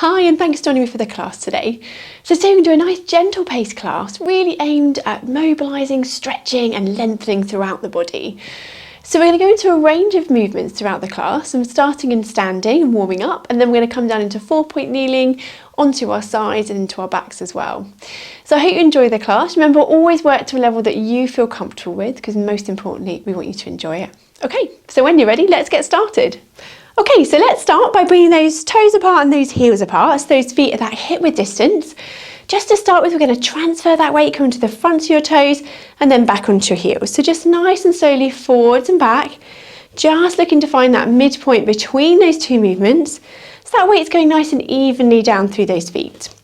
Hi, and thanks for joining me for the class today. So today we're going to do a nice gentle pace class, really aimed at mobilising, stretching and lengthening throughout the body. So we're going to go into a range of movements throughout the class, and starting in standing and warming up, and then we're going to come down into 4-point kneeling, onto our sides and into our backs as well. So I hope you enjoy the class. Remember, always work to a level that you feel comfortable with, because most importantly, we want you to enjoy it. Okay, so when you're ready, let's get started. Okay, so let's start by bringing those toes apart and those heels apart, so those feet at that hip width distance. Just to start with, we're going to transfer that weight, come to the front of your toes and then back onto your heels. So just nice and slowly forwards and back, just looking to find that midpoint between those two movements, so that weight's going nice and evenly down through those feet.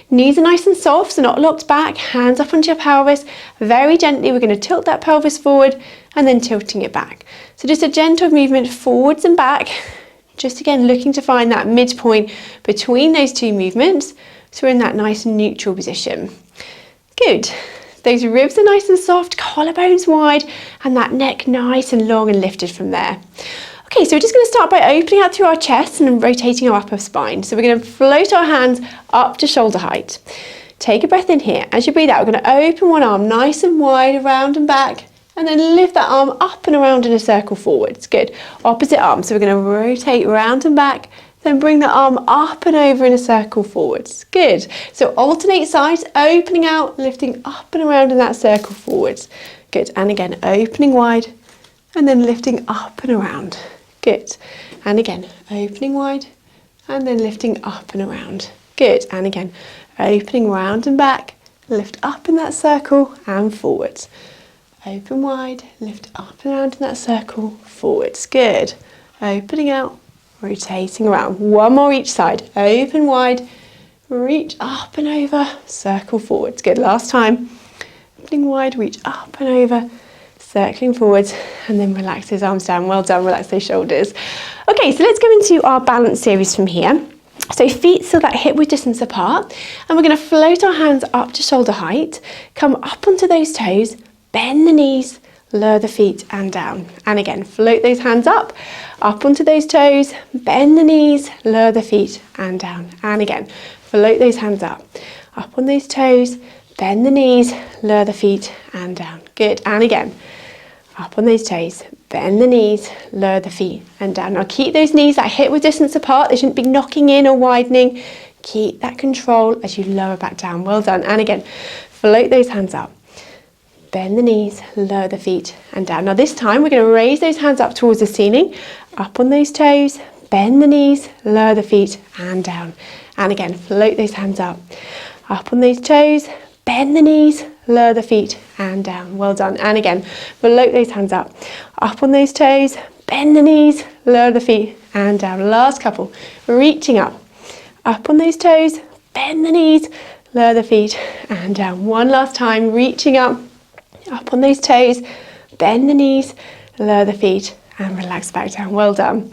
Knees are nice and soft, so not locked back, hands up onto your pelvis. Very gently, we're going to tilt that pelvis forward and then tilting it back. So just a gentle movement forwards and back. Just again, looking to find that midpoint between those two movements, so we're in that nice neutral position. Good. Those ribs are nice and soft, collarbones wide, and that neck nice and long and lifted from there. Okay, so we're just going to start by opening out through our chest and rotating our upper spine. So we're going to float our hands up to shoulder height. Take a breath in here. As you breathe out, we're going to open one arm nice and wide, around and back, and then lift that arm up and around in a circle forwards. Good. Opposite arm. So we're going to rotate round and back, then bring the arm up and over in a circle forwards. Good. So alternate sides, opening out, lifting up and around in that circle forwards. Good. And again, opening wide and then lifting up and around. Good. And again, opening wide and then lifting up and around. Good. And again, opening round and back, lift up in that circle and forwards. Open wide, lift up and around in that circle, forwards. Good. Opening out, rotating around. One more each side. Open wide, reach up and over, circle forwards. Good. Last time. Opening wide, reach up and over, circling forwards, and then relax those arms down. Well done. Relax those shoulders. Okay, so let's go into our balance series from here. So feet still that hip width distance apart, and we're going to float our hands up to shoulder height, come up onto those toes, bend the knees, lower the feet and down. And again, float those hands up onto those toes, bend the knees, lower the feet and down. And again, float those hands up on those toes, bend the knees, lower the feet and down. Good. And again, up on those toes, bend the knees, lower the feet and down. Now keep those knees that hip width distance apart. They shouldn't be knocking in or widening. Keep that control as you lower back down. Well done. And again, float those hands up. Bend the knees, lower the feet and down. Now this time we're going to raise those hands up towards the ceiling, up on those toes, bend the knees, lower the feet and down. And again, float those hands up on those toes, bend the knees, lower the feet and down. Well done. And again, float those hands up on those toes, bend the knees, lower the feet and down. Last couple, reaching up on those toes, bend the knees, lower the feet and down. One last time, reaching up on those toes, bend the knees, lower the feet and relax back down. Well done.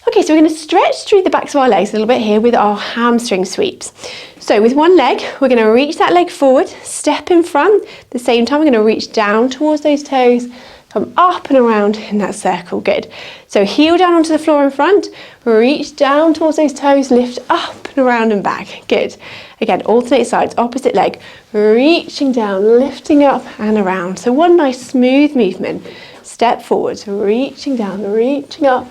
Okay, so we're going to stretch through the backs of our legs a little bit here with our hamstring sweeps. So with one leg, we're going to reach that leg forward, step in front. At the same time, we're going to reach down towards those toes, come up and around in that circle. Good. So heel down onto the floor in front, reach down towards those toes, lift up and around and back. Good. Again, alternate sides, opposite leg, reaching down, lifting up and around. So one nice smooth movement. Step forward, reaching down, reaching up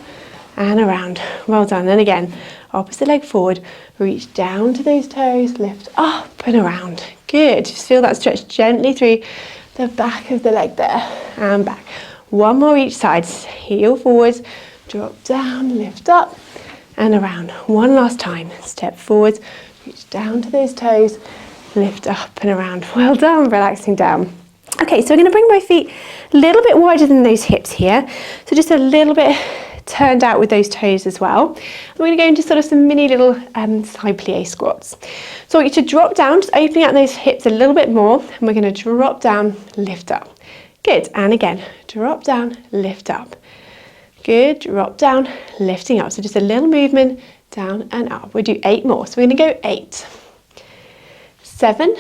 and around. Well done. And again, opposite leg forward, reach down to those toes, lift up and around. Good. Just feel that stretch gently through the back of the leg there and back. One more each side. Heel forwards, drop down, lift up and around. One last time. Step forwards, reach down to those toes, lift up and around. Well done. Relaxing down. Okay, so we're going to bring my feet a little bit wider than those hips here. So just a little bit turned out with those toes as well. We're going to go into sort of some mini little side plie squats. So I want you to drop down, just opening out those hips a little bit more, and we're going to drop down, lift up. Good. And again, drop down, lift up. Good. Drop down, lifting up. So just a little movement down and up. We'll do 8 more. So we're going to go 8, 7,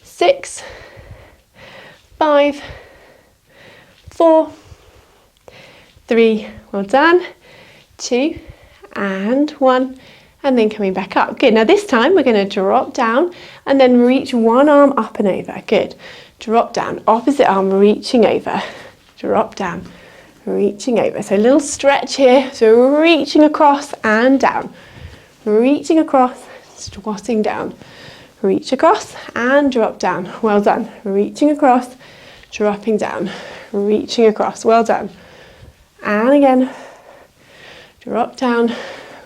6, 5, 4, 3, well done, 2 and 1 and then coming back up. Good. Now this time we're going to drop down and then reach one arm up and over. Good. Drop down, opposite arm reaching over. Drop down, reaching over. So a little stretch here. So reaching across and down. Reaching across, squatting down. Reach across and drop down. Well done. Reaching across, dropping down. Reaching across. Well done. And again. Drop down,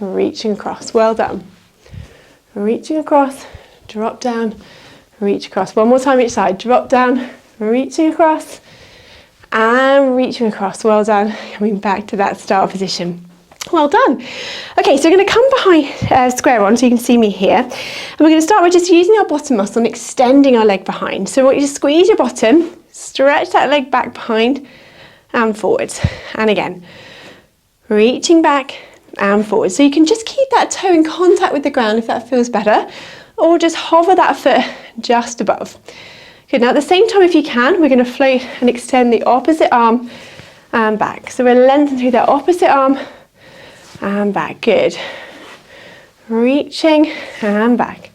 reaching across. Well done. Reaching across, drop down, reach across. One more time each side. Drop down, reaching across, and reaching across. Well done. Coming back to that start position. Well done. Okay, so we're going to come behind square one so you can see me here. And we're going to start with just using our bottom muscle and extending our leg behind. So I want you to squeeze your bottom, stretch that leg back behind and forwards. And again, reaching back and forward. So you can just keep that toe in contact with the ground if that feels better, or just hover that foot just above. Good. Now at the same time, if you can, we're going to float and extend the opposite arm and back. So we'll lengthen through that opposite arm and back. Good. Reaching and back.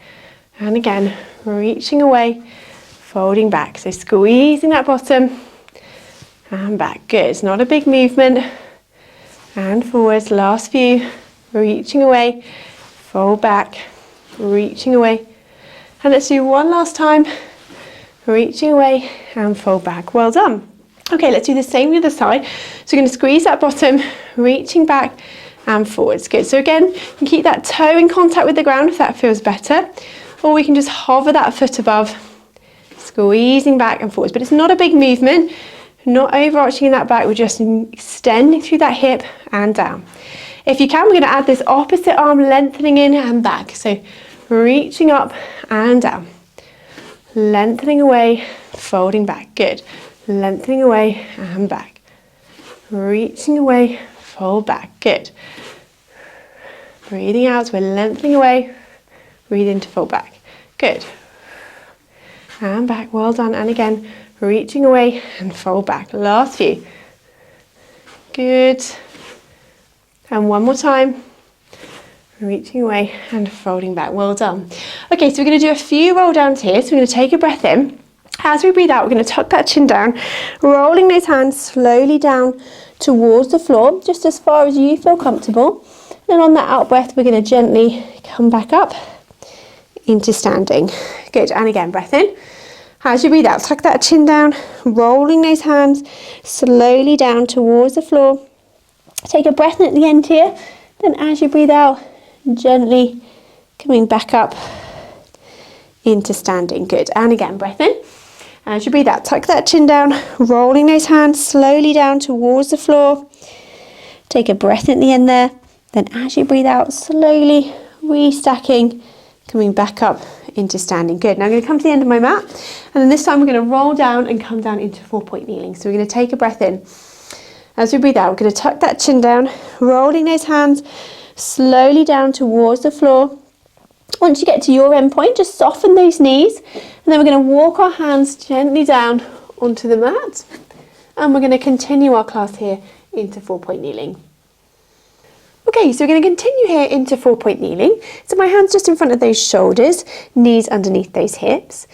And again, reaching away, folding back. So squeezing that bottom and back. Good. It's not a big movement. And forwards, last few, reaching away, fold back, reaching away. And let's do one last time, reaching away and fold back. Well done. Okay, let's do the same with the other side. So we're going to squeeze that bottom, reaching back and forwards. Good. So again, you can keep that toe in contact with the ground if that feels better, or we can just hover that foot above, squeezing back and forwards. But it's not a big movement. Not overarching in that back, we're just extending through that hip and down. If you can, we're going to add this opposite arm lengthening in and back. So reaching up and down. Lengthening away, folding back. Good. Lengthening away and back. Reaching away, fold back. Good. Breathing out, we're lengthening away, breathe in to fold back. Good. And back, well done. And again, reaching away and fold back. Last few. Good. And one more time. Reaching away and folding back. Well done. Okay, so we're going to do a few roll downs here. So we're going to take a breath in. As we breathe out, we're going to tuck that chin down, rolling those hands slowly down towards the floor, just as far as you feel comfortable. And on that out breath, we're going to gently come back up into standing. Good. And again, breath in. As you breathe out, tuck that chin down, rolling those hands slowly down towards the floor. Take a breath in at the end here. Then as you breathe out, gently coming back up into standing. Good. And again, breath in. As you breathe out, tuck that chin down, rolling those hands slowly down towards the floor. Take a breath in at the end there. Then as you breathe out, slowly restacking, coming back up into standing. Good. Now I'm going to come to the end of my mat, and then this time we're going to roll down and come down into 4-point kneeling. So we're going to take a breath in. As we breathe out, we're going to tuck that chin down, rolling those hands slowly down towards the floor. Once you get to your end point, just soften those knees, and then we're going to walk our hands gently down onto the mat, and we're going to continue our class here into 4-point kneeling. Okay, so we're going to continue here into 4-point kneeling. So my hands just in front of those shoulders, knees underneath those hips.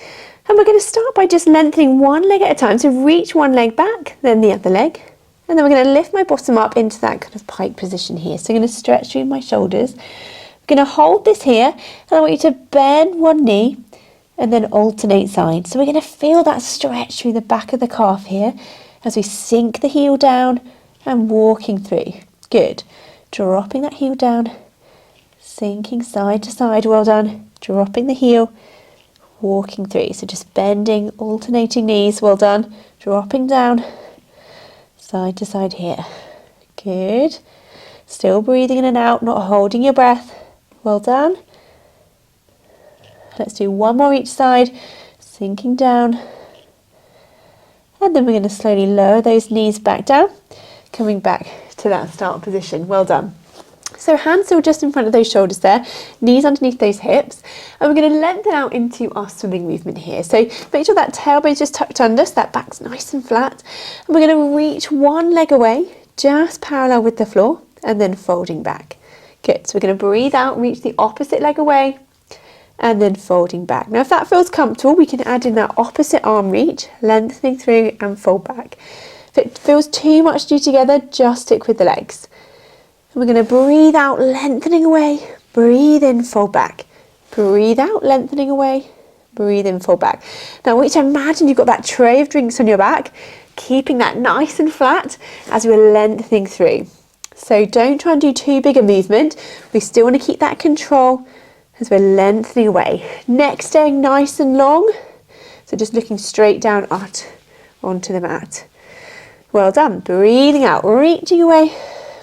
And we're going to start by just lengthening one leg at a time. So reach one leg back, then the other leg. And then we're going to lift my bottom up into that kind of pike position here. So I'm going to stretch through my shoulders. I'm going to hold this here, and I want you to bend one knee and then alternate sides. So we're going to feel that stretch through the back of the calf here as we sink the heel down and walking through. Good. Dropping that heel down, sinking side to side, well done. Dropping the heel, walking through. So just bending, alternating knees, well done. Dropping down, side to side here. Good. Still breathing in and out, not holding your breath. Well done. Let's do one more each side, sinking down. And then we're going to slowly lower those knees back down, coming back to that start position. Well done. So hands still just in front of those shoulders there, knees underneath those hips, and we're going to lengthen out into our swimming movement here. So make sure that tailbone is just tucked under, so that back's nice and flat. And we're going to reach one leg away, just parallel with the floor, and then folding back. Good, so we're going to breathe out, reach the opposite leg away, and then folding back. Now if that feels comfortable, we can add in that opposite arm reach, lengthening through and fold back. If it feels too much to do together, just stick with the legs. And we're going to breathe out, lengthening away, breathe in, fold back. Breathe out, lengthening away, breathe in, fold back. Now I want you to imagine you've got that tray of drinks on your back, keeping that nice and flat as we're lengthening through. So don't try and do too big a movement. We still want to keep that control as we're lengthening away. Neck staying nice and long. So just looking straight down onto the mat. Well done. Breathing out, reaching away.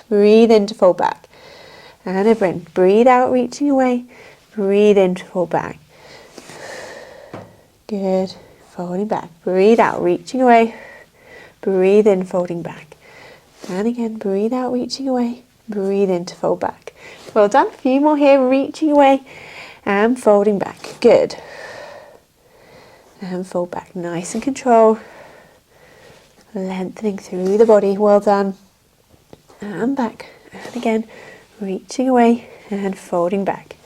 Breathe in to fold back. And over in. Breathe out, reaching away. Breathe in to fold back. Good. Folding back. Breathe out, reaching away. Breathe in, folding back. And again, breathe out, reaching away. Breathe in to fold back. Well done. A few more here, reaching away and folding back. Good. And fold back. Nice and control. Lengthening through the body. Well done. And back. And again, reaching away and folding back.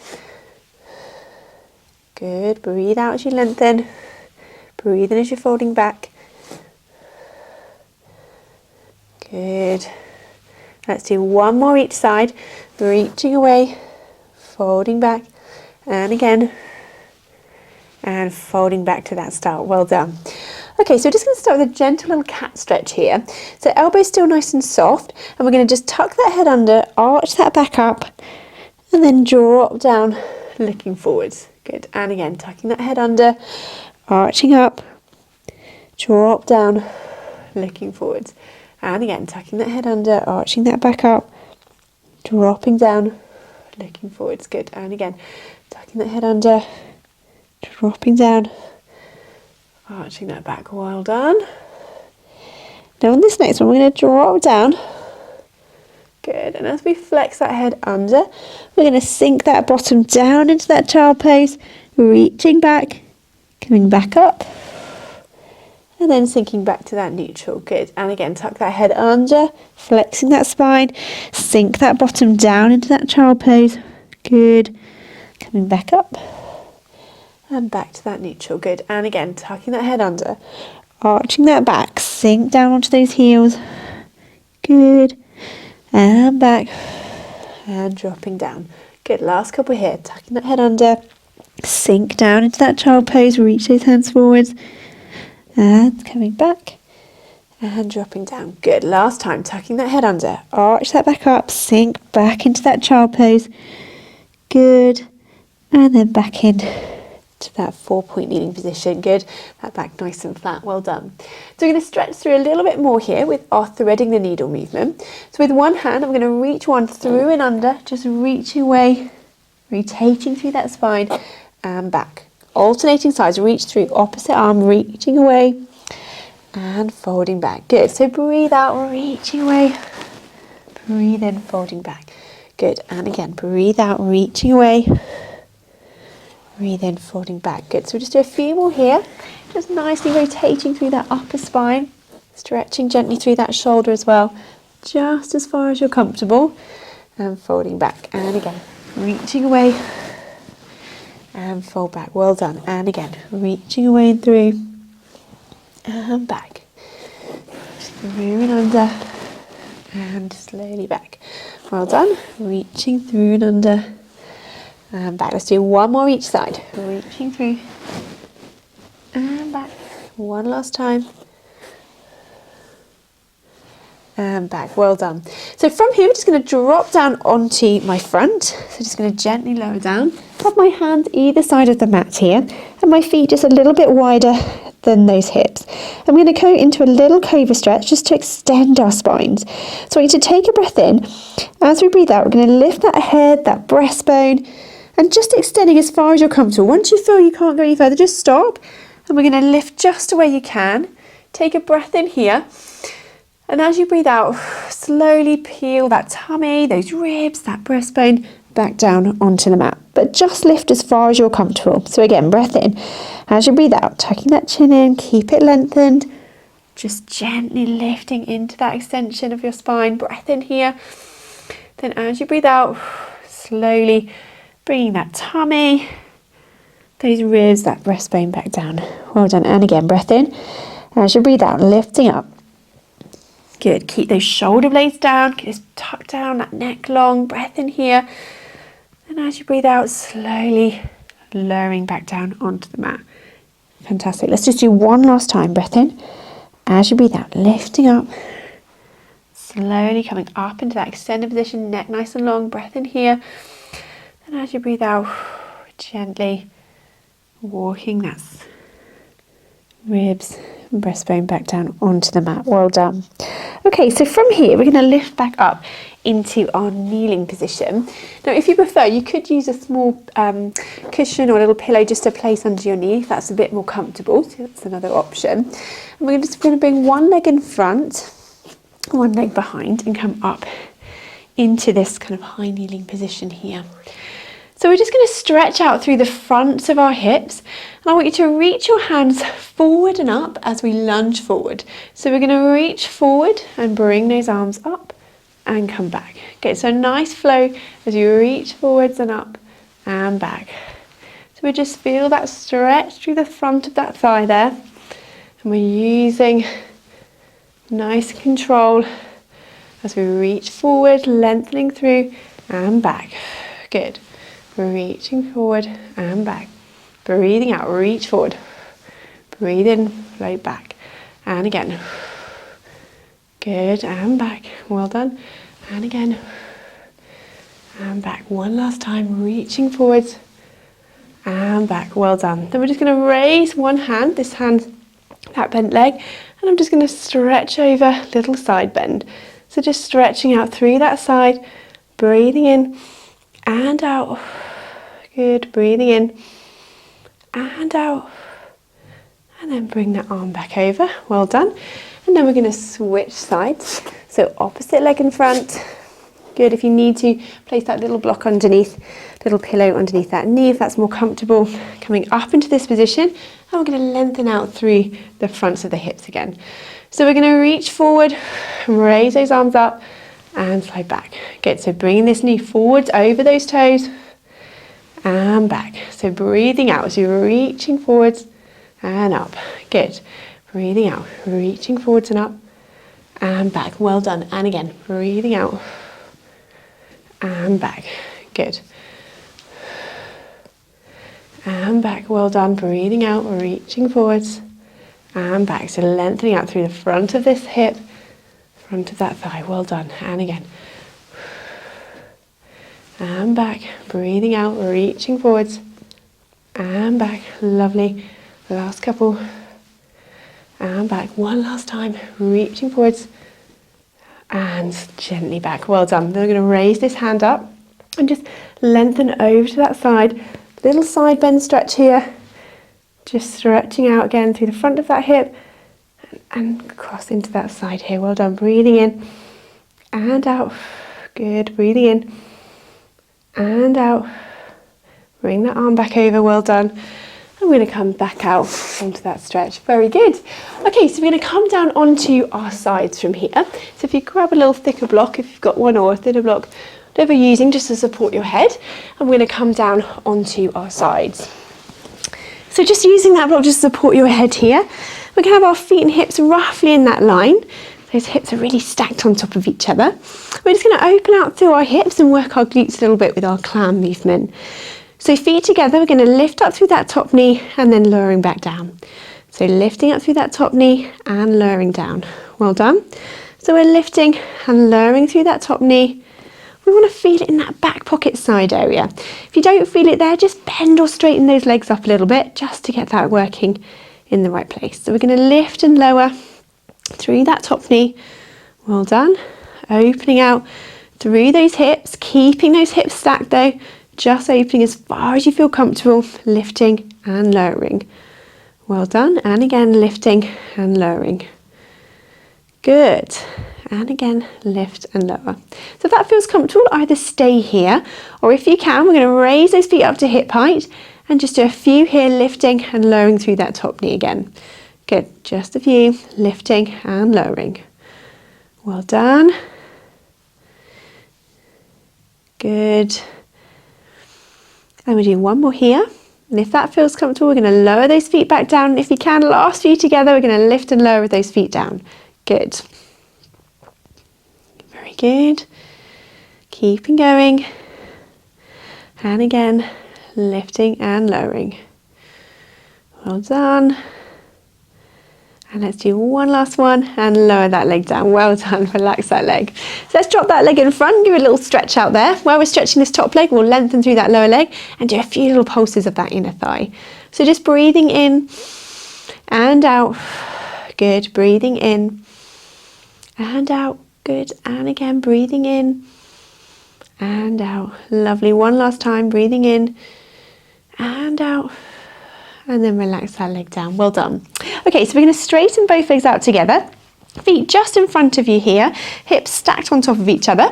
Good. Breathe out as you lengthen. Breathe in as you're folding back. Good. Let's do one more each side. Reaching away, folding back, and again, and folding back to that start. Well done. Okay, so we're just going to start with a gentle little cat stretch here. So elbows still nice and soft, and we're going to just tuck that head under, arch that back up, and then drop down, looking forwards. Good. And again, tucking that head under, arching up, drop down, looking forwards. And again, tucking that head under, arching that back up, dropping down, looking forwards. Good. And again, tucking that head under, dropping down, arching that back. Well done. Now on this next one, we're going to drop down. Good. And as we flex that head under, we're going to sink that bottom down into that child pose, reaching back, coming back up, and then sinking back to that neutral. Good. And again, tuck that head under, flexing that spine, sink that bottom down into that child pose. Good. Coming back up and back to that neutral. Good. And again, tucking that head under, arching that back, sink down onto those heels. Good. And back and dropping down. Good. Last couple here. Tucking that head under, sink down into that child pose, reach those hands forwards. And coming back and dropping down. Good. Last time, tucking that head under, arch that back up, sink back into that child pose. Good. And then back in to that 4-point kneeling position. Good. That back nice and flat. Well done. So we're going to stretch through a little bit more here with our threading the needle movement. So with one hand, I'm going to reach one through and under, just reaching away, rotating through that spine and back. Alternating sides, reach through, opposite arm, reaching away and folding back. Good. So breathe out, reaching away, breathe in, folding back. Good. And again, breathe out, reaching away, breathe in, folding back. Good. So we'll just do a few more here. Just nicely rotating through that upper spine, stretching gently through that shoulder as well, just as far as you're comfortable, and folding back. And again, reaching away, and fold back. Well done. And again, reaching away and through and back, through and under and slowly back. Well done. Reaching through and under and back. Let's do one more each side. Reaching through and back. One last time and back. Well done. So from here, we're just going to drop down onto my front. So just going to gently lower down. Have my hands either side of the mat here, and my feet just a little bit wider than those hips. I'm going to go into a little cobra stretch just to extend our spines. So I want you to take a breath in. As we breathe out, we're going to lift that head, that breastbone, and just extending as far as you're comfortable. Once you feel you can't go any further, just stop. And we're going to lift just to where you can. Take a breath in here. And as you breathe out, slowly peel that tummy, those ribs, that breastbone back down onto the mat. But just lift as far as you're comfortable. So again, breath in. As you breathe out, tucking that chin in, keep it lengthened. Just gently lifting into that extension of your spine. Breath in here. Then as you breathe out, slowly bringing that tummy, those ribs, that breastbone back down. Well done. And again, breath in. As you breathe out, lifting up. Good. Keep those shoulder blades down. Get this tuck down, that neck long. Breath in here. And as you breathe out, slowly lowering back down onto the mat. Fantastic. Let's just do one last time. Breath in. As you breathe out, lifting up. Slowly coming up into that extended position, neck nice and long. Breath in here. And as you breathe out, gently walking that ribs and breastbone back down onto the mat. Well done. Okay, so from here, we're going to lift back up into our kneeling position. Now, if you prefer, you could use a small cushion or a little pillow just to place under your knee if that's a bit more comfortable. So that's another option. And we're just going to bring one leg in front, one leg behind, and come up into this kind of high kneeling position here. So we're just going to stretch out through the fronts of our hips, and I want you to reach your hands forward and up as we lunge forward. So we're going to reach forward and bring those arms up and come back. Okay, so nice flow as you reach forwards and up and back. So we just feel that stretch through the front of that thigh there, and we're using nice control as we reach forward, lengthening through and back. Good. Reaching forward and back. Breathing out, reach forward. Breathe in, float back. And again. Good, and back. Well done. And again. And back. One last time, reaching forwards. And back. Well done. Then we're just going to raise one hand, this hand, that bent leg. And I'm just going to stretch over, little side bend. So just stretching out through that side. Breathing in and out. Good, breathing in and out, and then bring that arm back over. Well done. And then we're going to switch sides, so opposite leg in front. Good. If you need to, place that little block underneath, little pillow underneath that knee if that's more comfortable. Coming up into this position, and we're going to lengthen out through the fronts of the hips again. So we're going to reach forward, raise those arms up and slide back. Good. So bringing this knee forward over those toes and back. So breathing out as you're reaching forwards and up. Good. Breathing out, reaching forwards and up and back. Well done. And again, breathing out and back. Good. And back. Well done. Breathing out, reaching forwards and back. So lengthening out through the front of this hip, front of that thigh. Well done. And again. And back, breathing out, reaching forwards and back. Lovely. Last couple. And back. One last time, reaching forwards and gently back. Well done. Then we're going to raise this hand up and just lengthen over to that side. Little side bend stretch here. Just stretching out again through the front of that hip and cross into that side here. Well done. Breathing in and out. Good. Breathing in and out. Bring that arm back over. Well done. I'm going to come back out onto that stretch. Very good. Okay, so we're going to come down onto our sides from here. So if you grab a little thicker block, if you've got one, or a thinner block, whatever you're using, just to support your head, and we're going to come down onto our sides. So just using that block just to support your head here, we can have our feet and hips roughly in that line. Those hips are really stacked on top of each other. We're just going to open out through our hips and work our glutes a little bit with our clam movement. So feet together, we're going to lift up through that top knee and then lowering back down. So lifting up through that top knee and lowering down. Well done. So we're lifting and lowering through that top knee. We want to feel it in that back pocket side area. If you don't feel it there, just bend or straighten those legs up a little bit just to get that working in the right place. So we're going to lift and lower through that top knee. Well done. Opening out through those hips, keeping those hips stacked though, just opening as far as you feel comfortable, lifting and lowering. Well done. And again, lifting and lowering. Good. And again, lift and lower. So if that feels comfortable, either stay here, or if you can, we're going to raise those feet up to hip height and just do a few here, lifting and lowering through that top knee again. Good. Just a few, lifting and lowering. Well done. Good. And we do one more here. And if that feels comfortable, we're going to lower those feet back down. And if you can, last few together, we're going to lift and lower those feet down. Good. Very good. Keeping going. And again, lifting and lowering. Well done. And let's do one last one and lower that leg down. Well done, relax that leg. So let's drop that leg in front, give it a little stretch out there. While we're stretching this top leg, we'll lengthen through that lower leg and do a few little pulses of that inner thigh. So just breathing in and out. Good, breathing in and out. Good, and again, breathing in and out. Lovely, one last time, breathing in and out. And then relax that leg down. Well done. Okay, so we're going to straighten both legs out together. Feet just in front of you here, hips stacked on top of each other.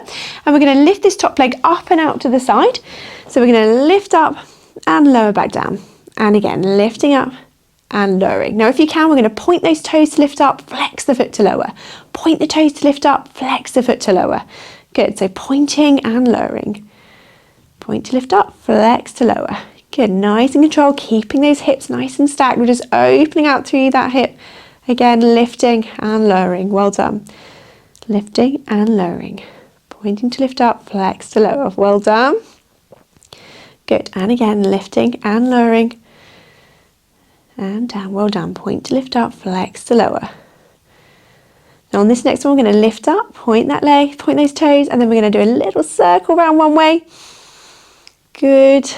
And we're going to lift this top leg up and out to the side. So we're going to lift up and lower back down. And again, lifting up and lowering. Now, if you can, we're going to point those toes to lift up, flex the foot to lower. Point the toes to lift up, flex the foot to lower. Good, so pointing and lowering. Point to lift up, flex to lower. Good, nice and controlled, keeping those hips nice and stacked. We're just opening out through that hip. Again, lifting and lowering. Well done. Lifting and lowering. Pointing to lift up, flex to lower. Well done. Good, and again, lifting and lowering. And down, well done. Point to lift up, flex to lower. Now on this next one, we're going to lift up, point that leg, point those toes, and then we're going to do a little circle round one way. Good.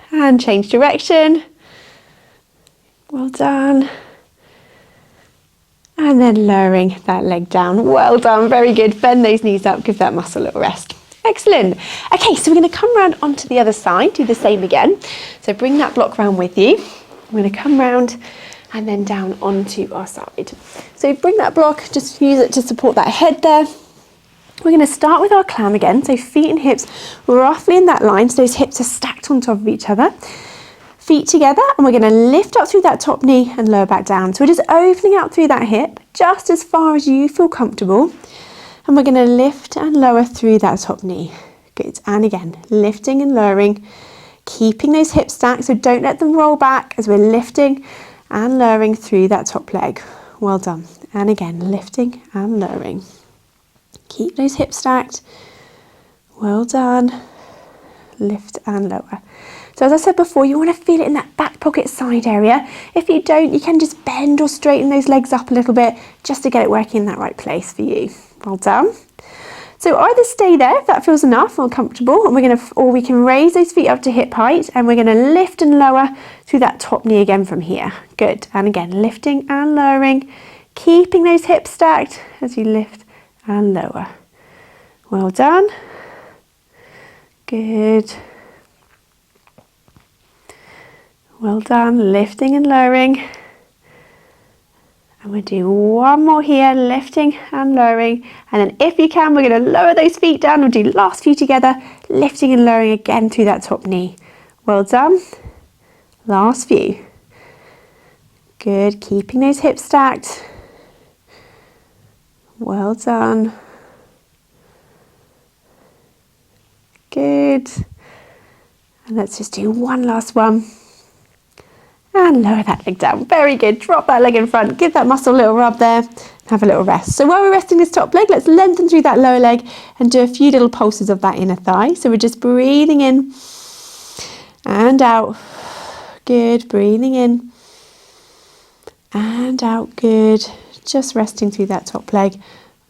And change direction. Well done. And then lowering that leg down. Well done, very good. Bend those knees up, give that muscle a little rest. Excellent. Okay, so we're going to come round onto the other side, do the same again. So bring that block round with you. We're going to come round and then down onto our side. So bring that block, just use it to support that head there. We're going to start with our clam again, so feet and hips roughly in that line, so those hips are stacked on top of each other. Feet together, and we're going to lift up through that top knee and lower back down. So we're just opening out through that hip, just as far as you feel comfortable. And we're going to lift and lower through that top knee. Good, and again, lifting and lowering, keeping those hips stacked, so don't let them roll back as we're lifting and lowering through that top leg. Well done. And again, lifting and lowering. Keep those hips stacked. Well done. Lift and lower. So as I said before, you want to feel it in that back pocket side area. If you don't, you can just bend or straighten those legs up a little bit just to get it working in that right place for you. Well done. So either stay there if that feels enough or comfortable, and or we can raise those feet up to hip height, and we're going to lift and lower through that top knee again from here. Good. And again, lifting and lowering, keeping those hips stacked as you lift and lower. Well done. Good. Well done, lifting and lowering. And we'll do one more here, lifting and lowering. And then if you can, we're going to lower those feet down. We'll do last few together, lifting and lowering again through that top knee. Well done. Last few. Good, keeping those hips stacked. Well done. Good. And let's just do one last one. And lower that leg down. Very good. Drop that leg in front. Give that muscle a little rub there. Have a little rest. So while we're resting this top leg, let's lengthen through that lower leg and do a few little pulses of that inner thigh. So we're just breathing in and out. Good. Breathing in and out. Good. Just resting through that top leg.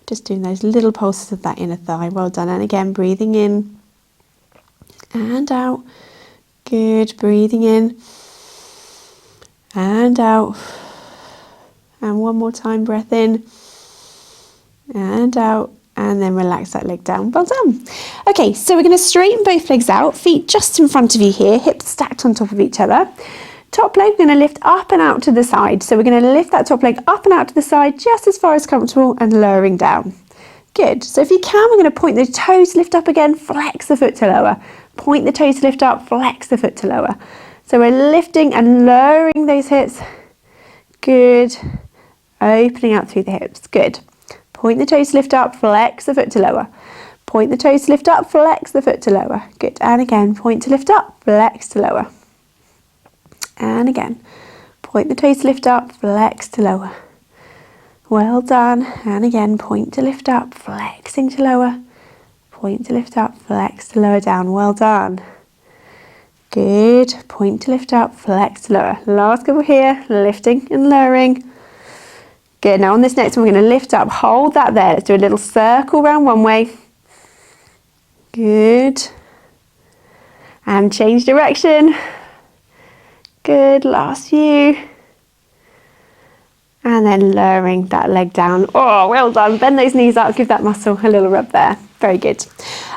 Just doing those little pulses of that inner thigh. Well done. And again, breathing in and out. Good. Breathing in and out. And one more time, breath in and out, and then relax that leg down. Well done. Okay, so we're going to straighten both legs out, feet just in front of you here, hips stacked on top of each other. Top leg, we're going to lift up and out to the side. So we're going to lift that top leg up and out to the side just as far as comfortable and lowering down. Good. So if you can, we're going to point the toes to lift up again, flex the foot to lower. Point the toes to lift up, flex the foot to lower. So we're lifting and lowering those hips. Good. Opening out through the hips. Good. Point the toes to lift up, flex the foot to lower. Point the toes to lift up, flex the foot to lower. Good. And again, point to lift up, flex to lower. And again, point the toes to lift up, flex to lower. Well done. And again, point to lift up, flexing to lower. Point to lift up, flex to lower down. Well done. Good. Point to lift up, flex to lower. Last couple here, lifting and lowering. Good. Now on this next one, we're going to lift up, hold that there. Let's do a little circle round one way. Good. And change direction. Good. Last few. And then lowering that leg down. Oh, well done. Bend those knees up, give that muscle a little rub there. Very good.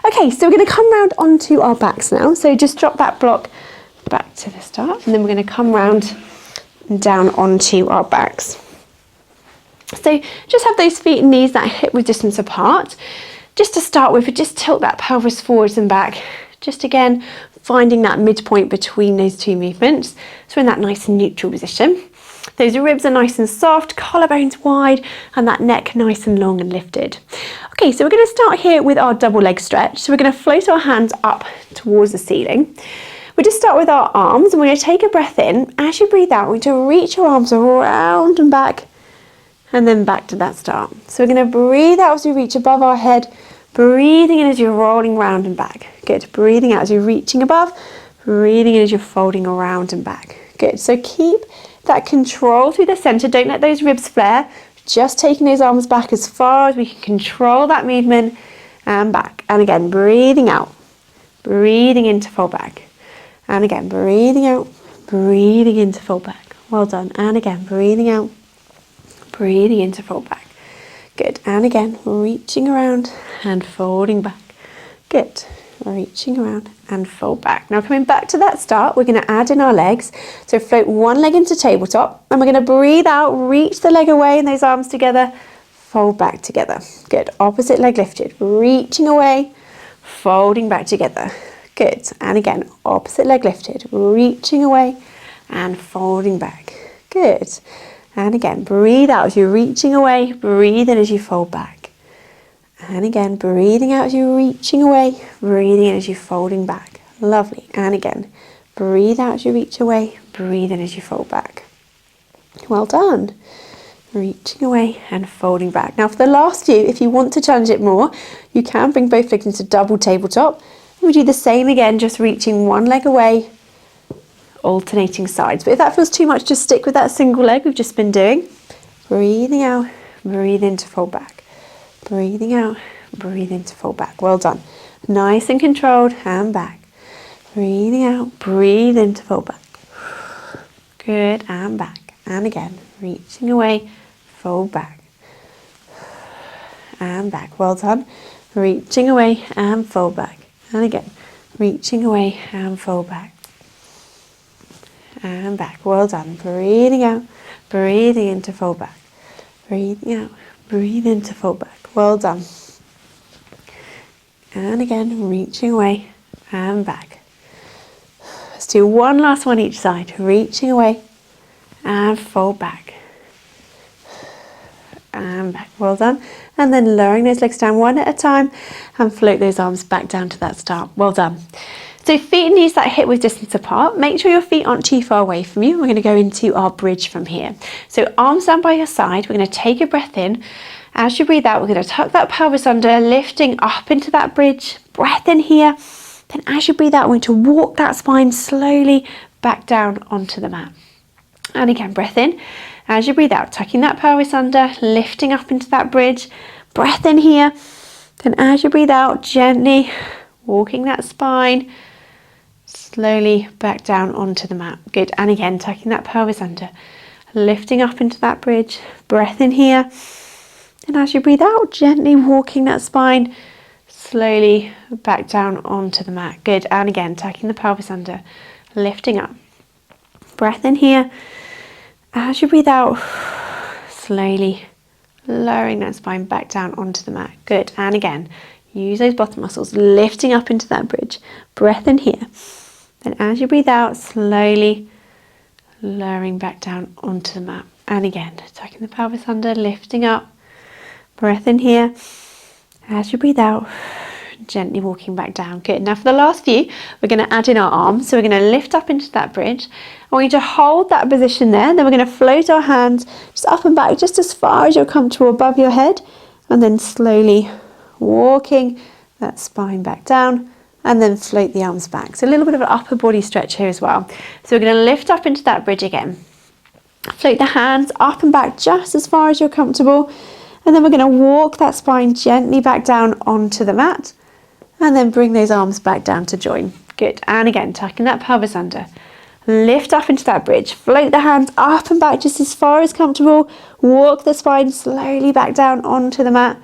Okay, so we're going to come round onto our backs now. So just drop that block back to the start, and then we're going to come round and down onto our backs. So just have those feet and knees that hip width distance apart. Just to start with, just tilt that pelvis forwards and back. Just again, finding that midpoint between those two movements. So we're in that nice and neutral position. Those ribs are nice and soft, collarbones wide, and that neck nice and long and lifted. Okay, so we're going to start here with our double leg stretch. So we're going to float our hands up towards the ceiling. We'll just start with our arms, and we're going to take a breath in. As you breathe out, we're going to reach your arms around and back, and then back to that start. So we're going to breathe out as we reach above our head, breathing in as you're rolling round and back. Good. Breathing out as you're reaching above, breathing in as you're folding around and back. Good. So keep that control through the center. Don't let those ribs flare. Just taking those arms back as far as we can control that movement and back. And again, breathing out, breathing in to fold back. And again, breathing out, breathing in to fold back. Well done. And again, breathing out, breathing in to fold back. Good. And again, reaching around and folding back. Good. Reaching around and fold back. Now coming back to that start, we're going to add in our legs. So float one leg into tabletop, and we're going to breathe out, reach the leg away and those arms together, fold back together. Good. Opposite leg lifted, reaching away, folding back together. Good. And again, opposite leg lifted, reaching away and folding back. Good. And again, breathe out as you're reaching away, breathe in as you fold back. And again, breathing out as you're reaching away, breathing in as you're folding back. Lovely. And again, breathe out as you reach away, breathe in as you fold back. Well done. Reaching away and folding back. Now for the last few, if you want to challenge it more, you can bring both legs into double tabletop. We do the same again, just reaching one leg away, alternating sides. But if that feels too much, just stick with that single leg we've just been doing. Breathing out, breathe in to fold back. Breathing out, breathe in to fold back. Well done. Nice and controlled, and back. Breathing out, breathe in to fold back. Good, and back. And again, reaching away, fold back. And back. Well done. Reaching away and fold back. And again, reaching away and fold back. And back. Well done. Breathing out, breathing in to fold back. Breathing out, breathe in to fold back. Well done. And again, reaching away and back. Let's do one last one each side. Reaching away and fold back. And back. Well done. And then lowering those legs down one at a time and float those arms back down to that start. Well done. So feet and knees that hip width distance apart. Make sure your feet aren't too far away from you. We're going to go into our bridge from here. So arms down by your side. We're going to take a breath in. As you breathe out, we're going to tuck that pelvis under, lifting up into that bridge. Breath in here. Then as you breathe out, we're going to walk that spine slowly back down onto the mat. And again, breath in. As you breathe out, tucking that pelvis under, lifting up into that bridge. Breath in here. Then as you breathe out, gently walking that spine slowly back down onto the mat. Good. And again, tucking that pelvis under, lifting up into that bridge. Breath in here. And as you breathe out, gently walking that spine slowly back down onto the mat. Good. And again, tucking the pelvis under, lifting up. Breath in here. As you breathe out, slowly lowering that spine back down onto the mat. Good. And again, use those bottom muscles, lifting up into that bridge. Breath in here. Then as you breathe out, slowly lowering back down onto the mat. And again, tucking the pelvis under, lifting up. Breath in here. As you breathe out, gently walking back down. Good. Now for the last few, we're going to add in our arms. So we're going to lift up into that bridge. I want you to hold that position there. Then we're going to float our hands just up and back, just as far as you're comfortable above your head. And then slowly walking that spine back down, and then float the arms back. So a little bit of an upper body stretch here as well. So we're going to lift up into that bridge again. Float the hands up and back just as far as you're comfortable. And then we're going to walk that spine gently back down onto the mat. And then bring those arms back down to join. Good. And again, tucking that pelvis under. Lift up into that bridge. Float the hands up and back just as far as comfortable. Walk the spine slowly back down onto the mat.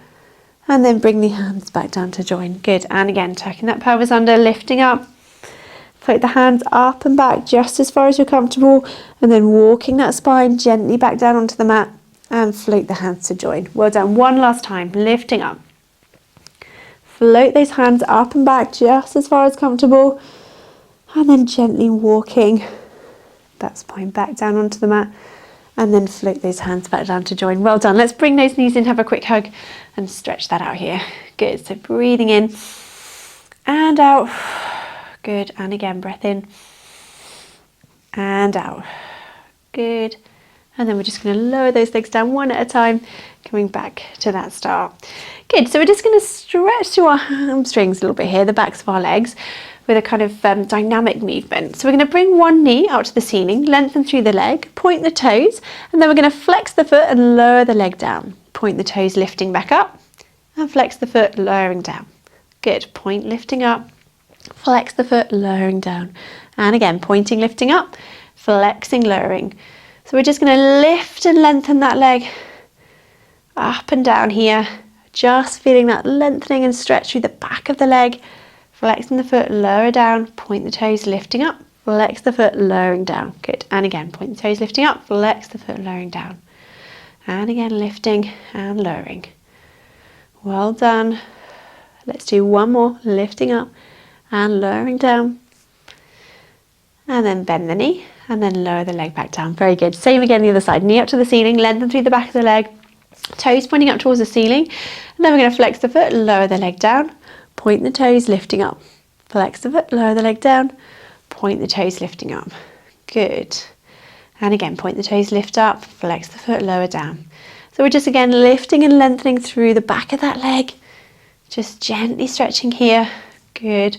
And then bring the hands back down to join. Good. And again, tucking that pelvis under, lifting up. Float the hands up and back just as far as you're comfortable, and then walking that spine gently back down onto the mat and float the hands to join. Well done. One last time, lifting up. Float those hands up and back just as far as comfortable, and then gently walking that spine back down onto the mat, and then float those hands back down to join. Well done. Let's bring those knees in, have a quick hug and stretch that out here. Good. So breathing in and out. Good. And again, breath in and out. Good. And then we're just going to lower those legs down one at a time, coming back to that start. Good. So we're just going to stretch through our hamstrings a little bit here, the backs of our legs, with a kind of dynamic movement. So we're going to bring one knee out to the ceiling, lengthen through the leg, point the toes, and then we're going to flex the foot and lower the leg down. Point the toes, lifting back up, and flex the foot, lowering down. Good. Point, lifting up. Flex the foot, lowering down. And again, pointing, lifting up, flexing, lowering. So we're just going to lift and lengthen that leg up and down here. Just feeling that lengthening and stretch through the back of the leg. Flexing the foot, lower down, point the toes, lifting up, flex the foot, lowering down. Good. And again, point the toes, lifting up, flex the foot, lowering down. And again, lifting and lowering. Well done. Let's do one more, lifting up and lowering down, and then bend the knee and then lower the leg back down. Very good. Same again the other side, knee up to the ceiling, lengthen through the back of the leg, toes pointing up towards the ceiling, and then we're going to flex the foot, lower the leg down, point the toes, lifting up, flex the foot, lower the leg down, point the toes, lifting up. Good. And again, point the toes, lift up, flex the foot, lower down. So we're just again lifting and lengthening through the back of that leg, just gently stretching here. Good.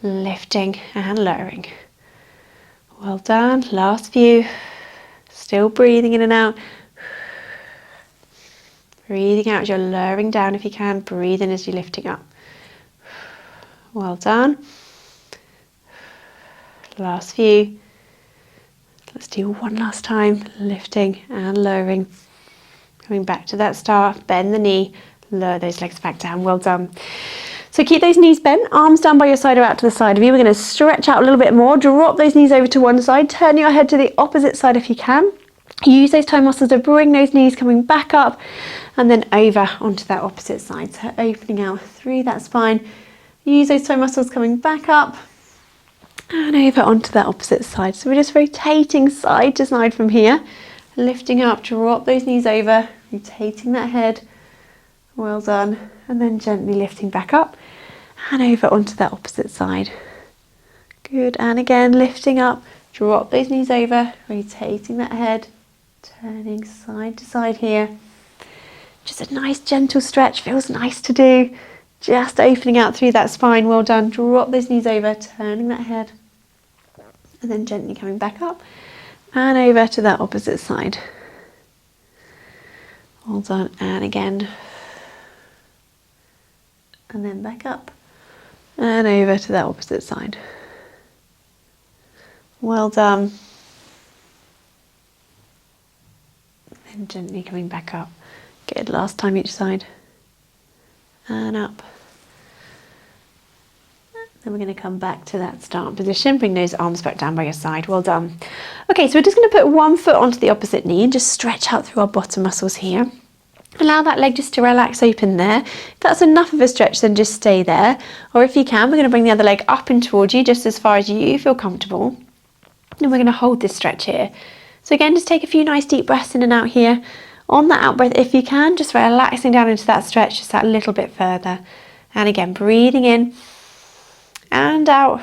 Lifting and lowering. Well done. Last few. Still breathing in and out. Breathing out as you're lowering down if you can. Breathe in as you're lifting up. Well done. Last few. Let's do one last time. Lifting and lowering. Coming back to that start. Bend the knee. Lower those legs back down. Well done. So keep those knees bent, arms down by your side or out to the side of you. We're going to stretch out a little bit more, drop those knees over to one side, turn your head to the opposite side if you can. Use those toe muscles to bring those knees coming back up and then over onto that opposite side. So opening out through that spine. Use those toe muscles coming back up and over onto that opposite side. So we're just rotating side to side from here, lifting up, drop those knees over, rotating that head. Well done. And then gently lifting back up and over onto that opposite side. Good. And again, lifting up, drop those knees over, rotating that head, turning side to side here. Just a nice gentle stretch, feels nice to do. Just opening out through that spine. Well done. Drop those knees over, turning that head, and then gently coming back up and over to that opposite side. Well done. And again. And then back up and over to that opposite side. Well done. And gently coming back up. Good. Last time each side. And up. Then we're going to come back to that start position. Bring those arms back down by your side. Well done. Okay, so we're just going to put one foot onto the opposite knee and just stretch out through our bottom muscles here. Allow that leg just to relax open there. If that's enough of a stretch, then just stay there. Or if you can, we're going to bring the other leg up and towards you, just as far as you feel comfortable. And we're going to hold this stretch here. So again, just take a few nice deep breaths in and out here. On that out breath, if you can, just relaxing down into that stretch just that little bit further. And again, breathing in and out.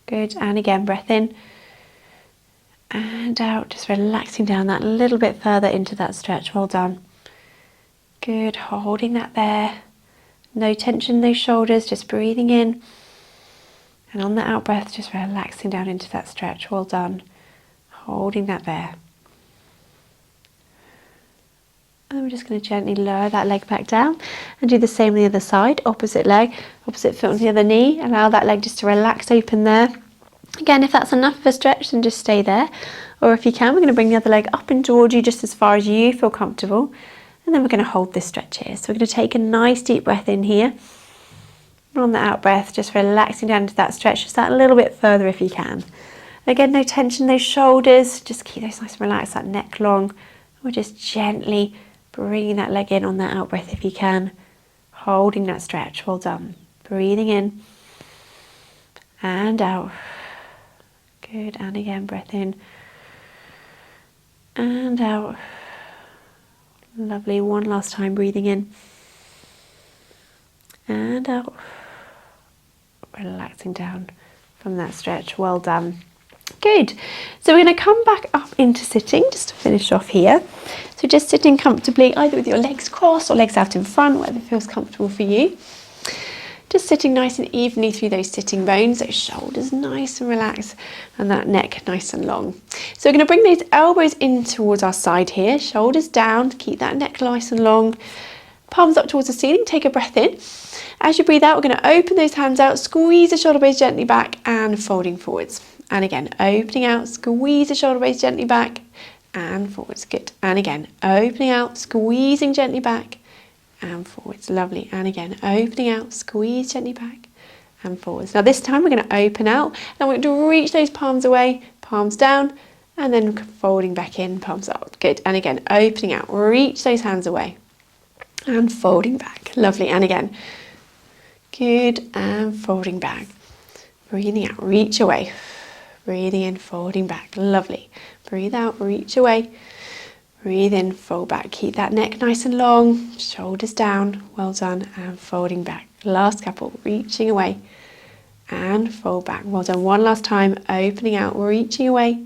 Good, and again, breath in and out, just relaxing down that little bit further into that stretch. Well done. Good, holding that there. No tension in those shoulders, just breathing in. And on the out breath, just relaxing down into that stretch. Well done. Holding that there. And we're just going to gently lower that leg back down and do the same on the other side. Opposite leg, opposite foot on the other knee. Allow that leg just to relax open there. Again, if that's enough of a stretch, then just stay there. Or if you can, we're going to bring the other leg up and towards you just as far as you feel comfortable. And then we're going to hold this stretch here. So we're going to take a nice deep breath in here. And on the out breath, just relaxing down into that stretch, just that little bit further if you can. Again, no tension in those shoulders. Just keep those nice and relaxed, that neck long. We're just gently bringing that leg in on that out breath if you can. Holding that stretch. Well done. Breathing in and out. Good, and again, breath in and out. Lovely, one last time, breathing in and out. Relaxing down from that stretch, well done. Good, so we're going to come back up into sitting just to finish off here. So just sitting comfortably, either with your legs crossed or legs out in front, whatever feels comfortable for you. Just sitting nice and evenly through those sitting bones, those shoulders nice and relaxed, and that neck nice and long. So we're going to bring those elbows in towards our side here, shoulders down, keep that neck nice and long, palms up towards the ceiling, take a breath in. As you breathe out, we're going to open those hands out, squeeze the shoulder blades gently back and folding forwards. And again, opening out, squeeze the shoulder blades gently back and forwards. Good. And again, opening out, squeezing gently back and forwards. Lovely. And again, opening out, squeeze gently back and forwards. Now this time we're going to open out and we're going to reach those palms away, palms down, and then folding back in, palms up. Good. And again, opening out, reach those hands away and folding back. Lovely. And again, good, and folding back. Breathing out, reach away. Breathing in, folding back. Lovely. Breathe out, reach away. Breathe in, fold back. Keep that neck nice and long. Shoulders down. Well done. And folding back. Last couple. Reaching away. And fold back. Well done. One last time. Opening out, reaching away.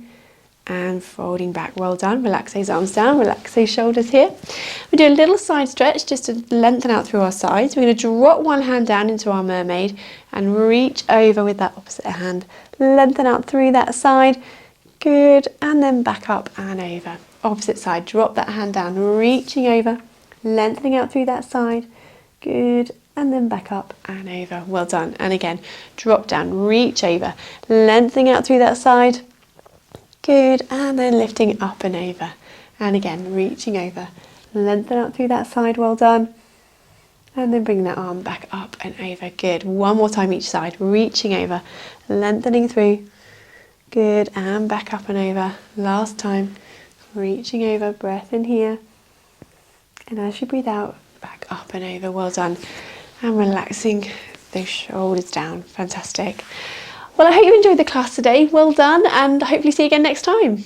And folding back. Well done. Relax those arms down. Relax those shoulders here. We do a little side stretch just to lengthen out through our sides. We're going to drop one hand down into our mermaid and reach over with that opposite hand. Lengthen out through that side. Good. And then back up and over. Opposite side. Drop that hand down, reaching over, lengthening out through that side. Good. And then back up and over. Well done. And again, drop down, reach over, lengthening out through that side. Good. And then lifting up and over. And again, reaching over, lengthen out through that side. Well done. And then bring that arm back up and over. Good. One more time each side, reaching over, lengthening through. Good. And back up and over. Last time. Reaching over, breath in here, and as you breathe out, back up and over. Well done. And relaxing those shoulders down. Fantastic. Well, I hope you enjoyed the class today. Well done, and hopefully see you again next time.